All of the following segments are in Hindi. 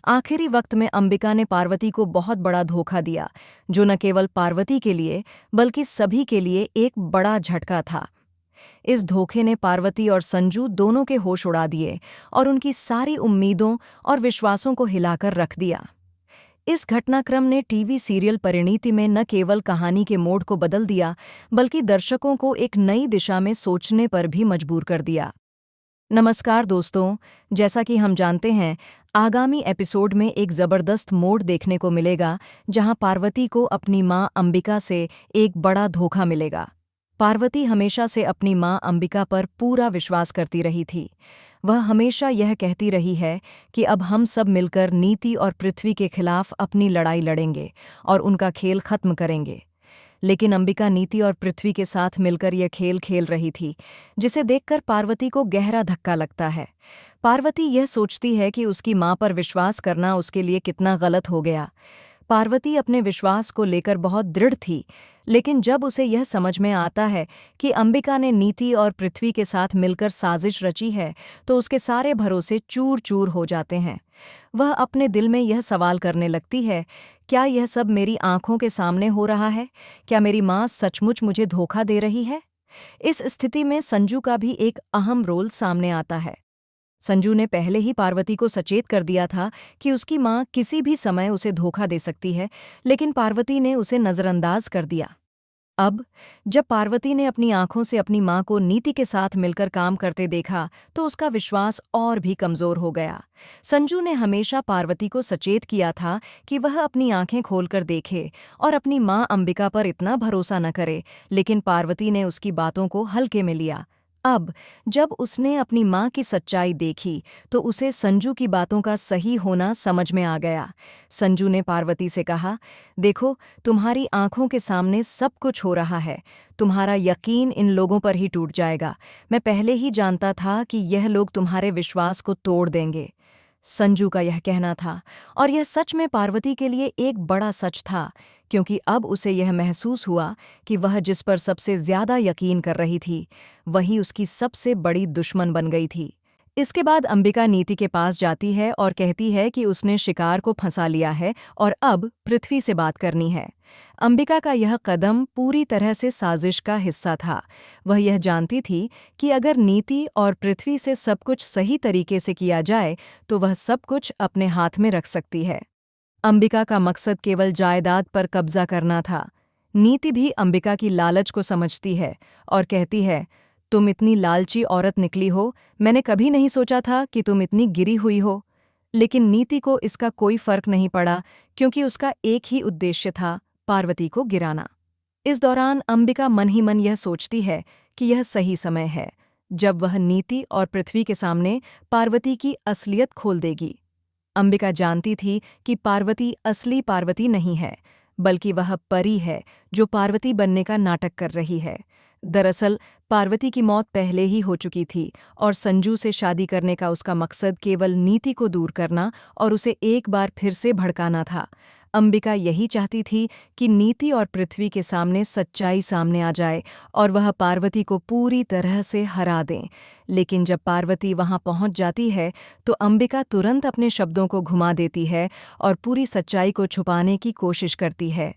आखिरी वक्त में अंबिका ने पार्वती को बहुत बड़ा धोखा दिया, जो न केवल पार्वती के लिए बल्कि सभी के लिए एक बड़ा झटका था। इस धोखे ने पार्वती और संजू दोनों के होश उड़ा दिए और उनकी सारी उम्मीदों और विश्वासों को हिलाकर रख दिया। इस घटनाक्रम ने टीवी सीरियल परिणीति में न केवल कहानी के मोड़ को बदल दिया, बल्कि दर्शकों को एक नई दिशा में सोचने पर भी मजबूर कर दिया। नमस्कार दोस्तों, जैसा कि हम जानते हैं, आगामी एपिसोड में एक ज़बरदस्त मोड़ देखने को मिलेगा, जहां पार्वती को अपनी मां अंबिका से एक बड़ा धोखा मिलेगा। पार्वती हमेशा से अपनी मां अंबिका पर पूरा विश्वास करती रही थी। वह हमेशा यह कहती रही है कि अब हम सब मिलकर नीति और पृथ्वी के खिलाफ अपनी लड़ाई लड़ेंगे और उनका खेल खत्म करेंगे। लेकिन अंबिका नीति और पृथ्वी के साथ मिलकर यह खेल खेल रही थी, जिसे देखकर पार्वती को गहरा धक्का लगता है। पार्वती यह सोचती है कि उसकी मां पर विश्वास करना उसके लिए कितना गलत हो गया। पार्वती अपने विश्वास को लेकर बहुत दृढ़ थी, लेकिन जब उसे यह समझ में आता है कि अंबिका ने नीति और पृथ्वी के साथ मिलकर साजिश रची है, तो उसके सारे भरोसे चूर चूर हो जाते हैं। वह अपने दिल में यह सवाल करने लगती है, क्या यह सब मेरी आंखों के सामने हो रहा है? क्या मेरी मां सचमुच मुझे धोखा दे रही है? इस स्थिति में संजू का भी एक अहम रोल सामने आता है। संजू ने पहले ही पार्वती को सचेत कर दिया था कि उसकी मां किसी भी समय उसे धोखा दे सकती है, लेकिन पार्वती ने उसे नज़रअंदाज कर दिया। अब जब पार्वती ने अपनी आंखों से अपनी मां को नीति के साथ मिलकर काम करते देखा, तो उसका विश्वास और भी कमजोर हो गया। संजू ने हमेशा पार्वती को सचेत किया था कि वह अपनी आंखें खोलकर देखे और अपनी मां अंबिका पर इतना भरोसा न करे, लेकिन पार्वती ने उसकी बातों को हल्के में लिया। अब जब उसने अपनी मां की सच्चाई देखी, तो उसे संजू की बातों का सही होना समझ में आ गया। संजू ने पार्वती से कहा, देखो, तुम्हारी आंखों के सामने सब कुछ हो रहा है। तुम्हारा यकीन इन लोगों पर ही टूट जाएगा। मैं पहले ही जानता था कि यह लोग तुम्हारे विश्वास को तोड़ देंगे। संजू का यह कहना था, और यह सच में पार्वती के लिए एक बड़ा सच था, क्योंकि अब उसे यह महसूस हुआ कि वह जिस पर सबसे ज्यादा यकीन कर रही थी, वही उसकी सबसे बड़ी दुश्मन बन गई थी। इसके बाद अंबिका नीति के पास जाती है और कहती है कि उसने शिकार को फंसा लिया है और अब पृथ्वी से बात करनी है। अंबिका का यह कदम पूरी तरह से साजिश का हिस्सा था। वह यह जानती थी कि अगर नीति और पृथ्वी से सब कुछ सही तरीके से किया जाए, तो वह सब कुछ अपने हाथ में रख सकती है। अंबिका का मकसद केवल जायदाद पर कब्जा करना था। नीति भी अंबिका की लालच को समझती है और कहती है, तुम इतनी लालची औरत निकली हो, मैंने कभी नहीं सोचा था कि तुम इतनी गिरी हुई हो। लेकिन नीति को इसका कोई फर्क नहीं पड़ा, क्योंकि उसका एक ही उद्देश्य था, पार्वती को गिराना। इस दौरान अंबिका मन ही मन यह सोचती है कि यह सही समय है, जब वह नीति और पृथ्वी के सामने पार्वती की असलियत खोल देगी। अंबिका जानती थी कि पार्वती असली पार्वती नहीं है, बल्कि वह परी है जो पार्वती बनने का नाटक कर रही है। दरअसल पार्वती की मौत पहले ही हो चुकी थी और संजू से शादी करने का उसका मकसद केवल नीति को दूर करना और उसे एक बार फिर से भड़काना था। अंबिका यही चाहती थी कि नीति और पृथ्वी के सामने सच्चाई सामने आ जाए और वह पार्वती को पूरी तरह से हरा दें। लेकिन जब पार्वती वहां पहुंच जाती है, तो अंबिका तुरंत अपने शब्दों को घुमा देती है और पूरी सच्चाई को छुपाने की कोशिश करती है।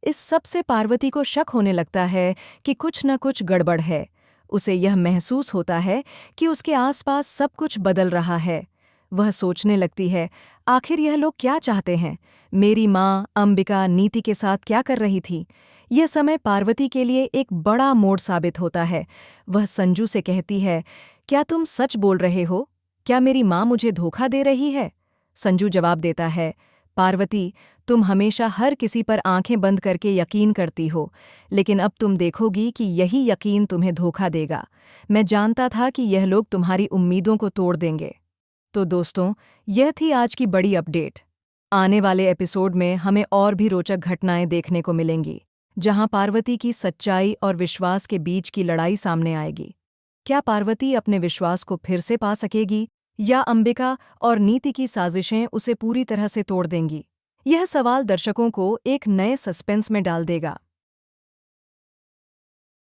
इस सब से पार्वती को शक होने लगता है कि कुछ न कुछ गड़बड़ है। उसे यह महसूस होता है कि उसके आसपास सब कुछ बदल रहा है। वह सोचने लगती है, आखिर यह लोग क्या चाहते हैं? मेरी माँ अंबिका नीति के साथ क्या कर रही थी? यह समय पार्वती के लिए एक बड़ा मोड़ साबित होता है। वह संजू से कहती है, क्या तुम सच बोल रहे हो? क्या मेरी माँ मुझे धोखा दे रही है? संजू जवाब देता है, पार्वती, तुम हमेशा हर किसी पर आंखें बंद करके यकीन करती हो, लेकिन अब तुम देखोगी कि यही यकीन तुम्हें धोखा देगा। मैं जानता था कि यह लोग तुम्हारी उम्मीदों को तोड़ देंगे। तो दोस्तों, यह थी आज की बड़ी अपडेट। आने वाले एपिसोड में हमें और भी रोचक घटनाएं देखने को मिलेंगी, जहां पार्वती की सच्चाई और विश्वास के बीच की लड़ाई सामने आएगी। क्या पार्वती अपने विश्वास को फिर से पा सकेगी, या अंबिका और नीति की साजिशें उसे पूरी तरह से तोड़ देंगी? यह सवाल दर्शकों को एक नए सस्पेंस में डाल देगा।